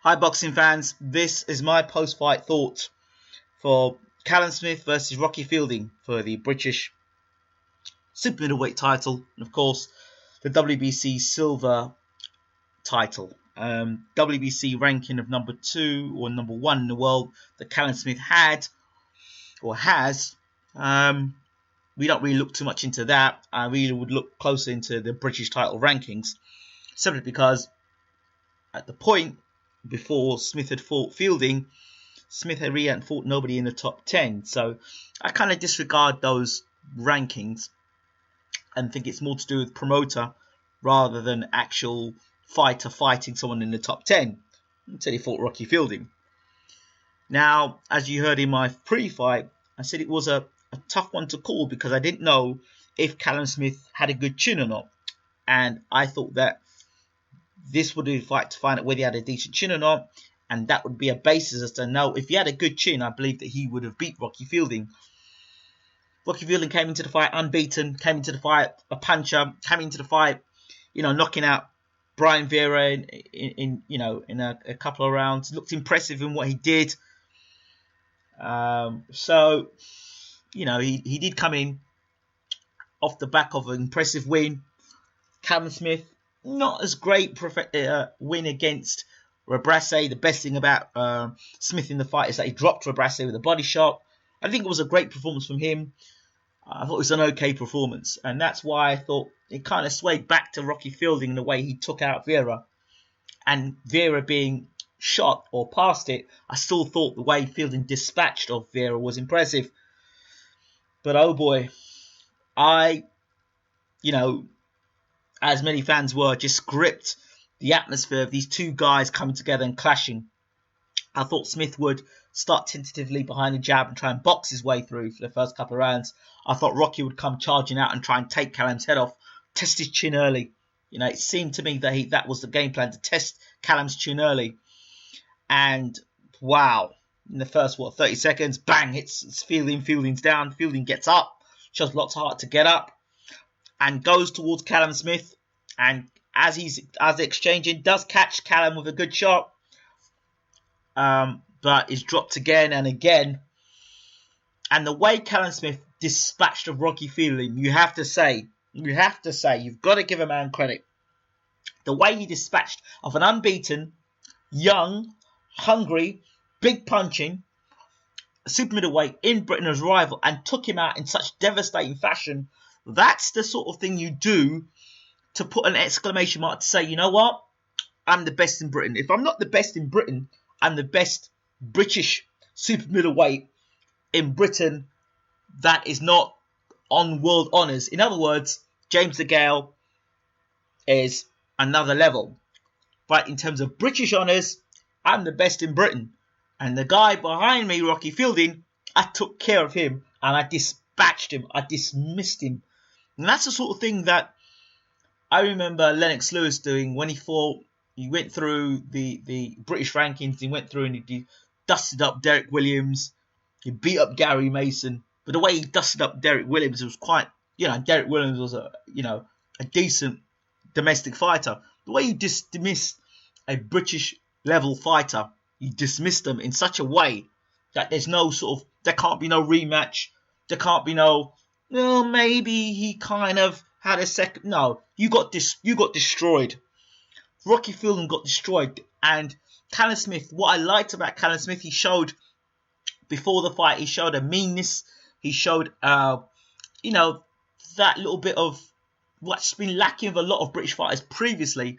Hi boxing fans, this is my post-fight thoughts for Callum Smith versus Rocky Fielding for the British super middleweight title, and of course the WBC silver title. WBC ranking of number 2 or number 1 in the world that Callum Smith had or has. We don't really look too much into that. I really would look closer into the British title rankings, simply because at the point before Smith had fought Fielding, Smith had really hadn't fought nobody in the top 10. So I kind of disregard those rankings and think it's more to do with promoter rather than actual fighter fighting someone in the top 10 until he fought Rocky Fielding. Now, as you heard in my pre-fight, I said it was a tough one to call because I didn't know if Callum Smith had a good chin or not. And I thought that this would be a fight to find out whether he had a decent chin or not, and that would be a basis as to know if he had a good chin. I believe that he would have beat Rocky Fielding. Rocky Fielding came into the fight unbeaten, came into the fight a puncher, came into the fight, knocking out Brian Vera in a couple of rounds. Looked impressive in what he did. So he did come in off the back of an impressive win. Callum Smith, not as great win against Rebrasse. The best thing about Smith in the fight is that he dropped Rebrasse with a body shot. I think it was a great performance from him. I thought it was an okay performance, and that's why I thought it kind of swayed back to Rocky Fielding in the way he took out Vera. And Vera being shot or past it, I still thought the way Fielding dispatched of Vera was impressive. But oh boy, as many fans were, just gripped the atmosphere of these two guys coming together and clashing. I thought Smith would start tentatively behind the jab and try and box his way through for the first couple of rounds. I thought Rocky would come charging out and try and take Callum's head off, test his chin early. It seemed to me that that was the game plan, to test Callum's chin early. And wow, in the first 30 seconds, bang, hits Fielding. Fielding's down. Fielding gets up, shows lots of heart to get up, and goes towards Callum Smith. And as they're exchanging, does catch Callum with a good shot, but is dropped again and again. And the way Callum Smith dispatched of Rocky Fielding, you have to say, you've got to give a man credit. The way he dispatched of an unbeaten, young, hungry, big punching super middleweight in Britain as rival and took him out in such devastating fashion. That's the sort of thing you do to put an exclamation mark to say, you know what? I'm the best in Britain. If I'm not the best in Britain, I'm the best British super middleweight in Britain that is not on world honours. In other words, James DeGale is another level. But in terms of British honours, I'm the best in Britain. And the guy behind me, Rocky Fielding, I took care of him and I dispatched him. I dismissed him. And that's the sort of thing that I remember Lennox Lewis doing when he fought. He went through the British rankings. He went through and he dusted up Derek Williams. He beat up Gary Mason. But the way he dusted up Derek Williams was quite, Derek Williams was a decent domestic fighter. The way he dismissed a British level fighter, he dismissed them in such a way that there can't be no rematch. There can't be no, maybe he kind of had a second. No, you got destroyed. Rocky Fielding got destroyed. And Callum Smith, what I liked about Callum Smith, he showed before the fight, he showed a meanness. He showed, that little bit of what's been lacking of a lot of British fighters previously,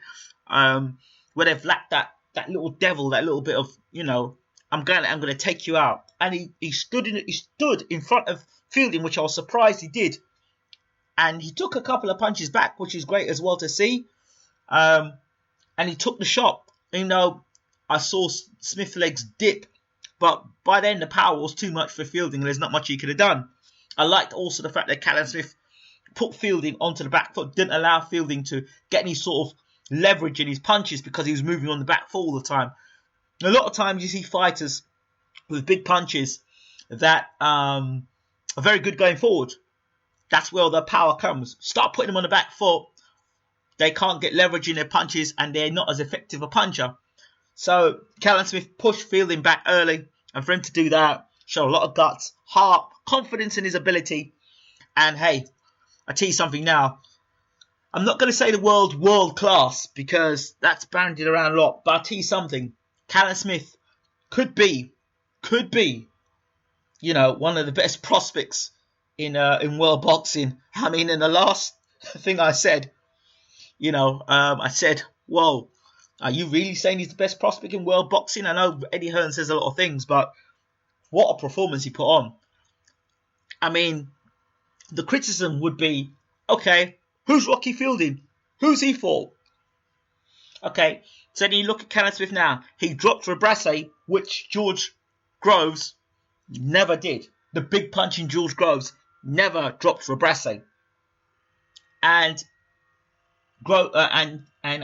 where they've lacked that little devil, that little bit of, I'm going to take you out. And he stood in front of Fielding, which I was surprised he did. And he took a couple of punches back, which is great as well to see. And he took the shot. I saw Smith's legs dip, but by then the power was too much for Fielding and there's not much he could have done. I liked also the fact that Callum Smith put Fielding onto the back foot, didn't allow Fielding to get any sort of leverage in his punches because he was moving on the back foot all the time. A lot of times you see fighters with big punches that are very good going forward. That's where the power comes. Start putting them on the back foot, they can't get leverage in their punches and they're not as effective a puncher. So Callum Smith pushed Fielding back early, and for him to do that, showed a lot of guts, heart, confidence in his ability. And hey, I tell you something now. I'm not going to say the world class because that's bandied around a lot, but I'll tell you something. Callum Smith could be, one of the best prospects in world boxing. I mean, in the last thing I said, I said, whoa, are you really saying he's the best prospect in world boxing? I know Eddie Hearn says a lot of things, but what a performance he put on. I mean, the criticism would be, okay, who's Rocky Fielding? Who's he for? Okay, so then you look at Callum Smith now. He dropped Rebrasse, which George Groves never did. The big punching George Groves never dropped Rebrasse. And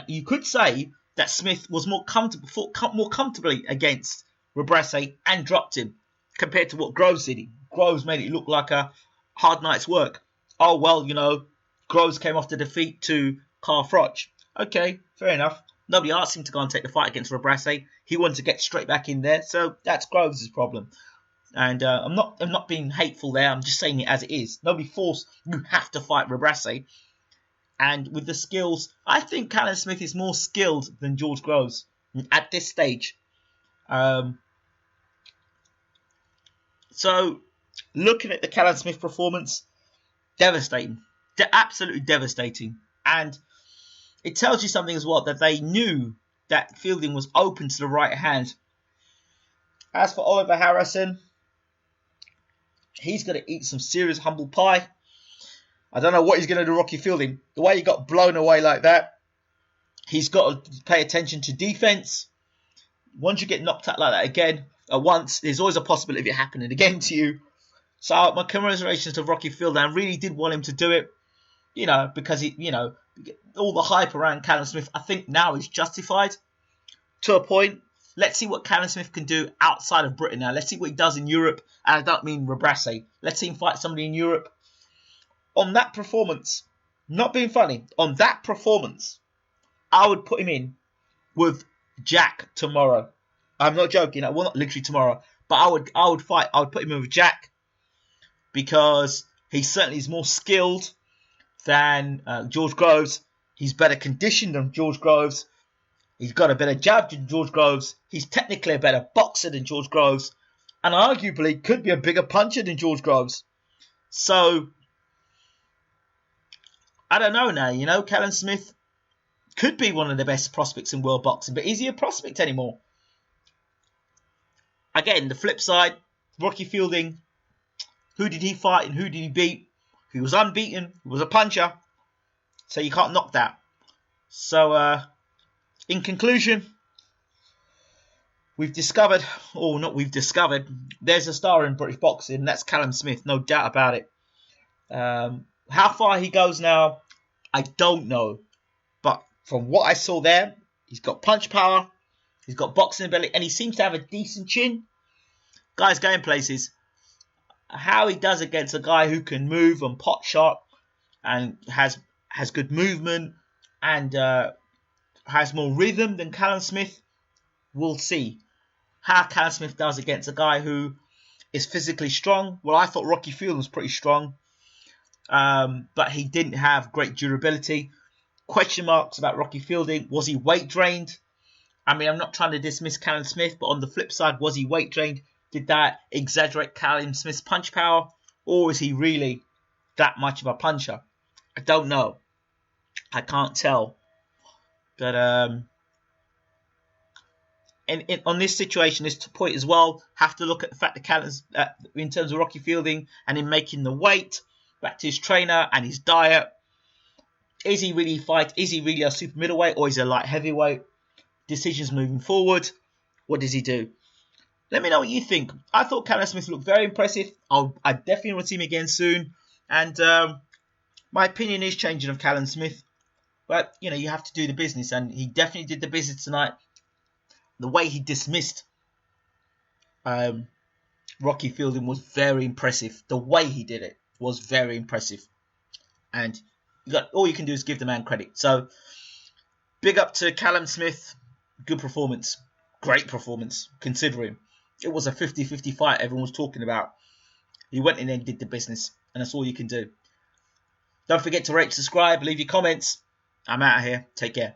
you could say that Smith was more comfortably against Rebrasse and dropped him compared to what Groves did. Groves made it look like a hard night's work. Oh, well, Groves came off the defeat to Carl Froch. Okay, fair enough. Nobody asked him to go and take the fight against Rebrasse. He wanted to get straight back in there, so that's Groves' problem. And I'm not being hateful there. I'm just saying it as it is. Nobody forced you have to fight Rebrasse. And with the skills, I think Callum Smith is more skilled than George Groves at this stage. So, looking at the Callum Smith performance, devastating. Absolutely devastating. And it tells you something as well, that they knew that Fielding was open to the right hand. As for Oliver Harrison, he's going to eat some serious humble pie. I don't know what he's going to do to Rocky Fielding. The way he got blown away like that, he's got to pay attention to defense. Once you get knocked out like that again, at once, there's always a possibility of it happening again to you. So my commiserations to Rocky Fielding. I really did want him to do it, because all the hype around Callum Smith, I think now is justified to a point. Let's see what Callum Smith can do outside of Britain now. Let's see what he does in Europe. And I don't mean Rebrasse. Let's see him fight somebody in Europe. On that performance, not being funny, on that performance, I would put him in with Jack tomorrow. I'm not joking. Well, not literally tomorrow, but I would put him in with Jack because he certainly is more skilled than George Groves. He's better conditioned than George Groves. He's got a better jab than George Groves. He's technically a better boxer than George Groves, and arguably could be a bigger puncher than George Groves. So I don't know now, Callum Smith could be one of the best prospects in world boxing, but is he a prospect anymore? Again, the flip side, Rocky Fielding, who did he fight and who did he beat? He was unbeaten, he was a puncher, so you can't knock that. So, in conclusion, there's a star in British boxing, and that's Callum Smith, no doubt about it. How far he goes now, I don't know. But from what I saw there, he's got punch power, he's got boxing ability, and he seems to have a decent chin. Guy's going places. How he does against a guy who can move and pot shot and has good movement and has more rhythm than Callum Smith, we'll see. How Callum Smith does against a guy who is physically strong. Well, I thought Rocky Fielding was pretty strong. But he didn't have great durability. Question marks about Rocky Fielding. Was he weight drained? I mean, I'm not trying to dismiss Callum Smith, but on the flip side, was he weight drained? Did that exaggerate Callum Smith's punch power? Or is he really that much of a puncher? I don't know. I can't tell. But on this situation, this point as well, have to look at the fact that Callum's, in terms of Rocky Fielding and in making the weight, back to his trainer and his diet. Is he really a super middleweight or is he a light heavyweight? Decisions moving forward. What does he do? Let me know what you think. I thought Callum Smith looked very impressive. I definitely want to see him again soon. And my opinion is changing of Callum Smith. But, you have to do the business. And he definitely did the business tonight. The way he dismissed Rocky Fielding was very impressive. The way he did it was very impressive. And all you can do is give the man credit. So, big up to Callum Smith. Good performance. Great performance, considering it was a 50-50 fight everyone was talking about. He went in there and did the business, and that's all you can do. Don't forget to rate, subscribe, leave your comments. I'm out of here. Take care.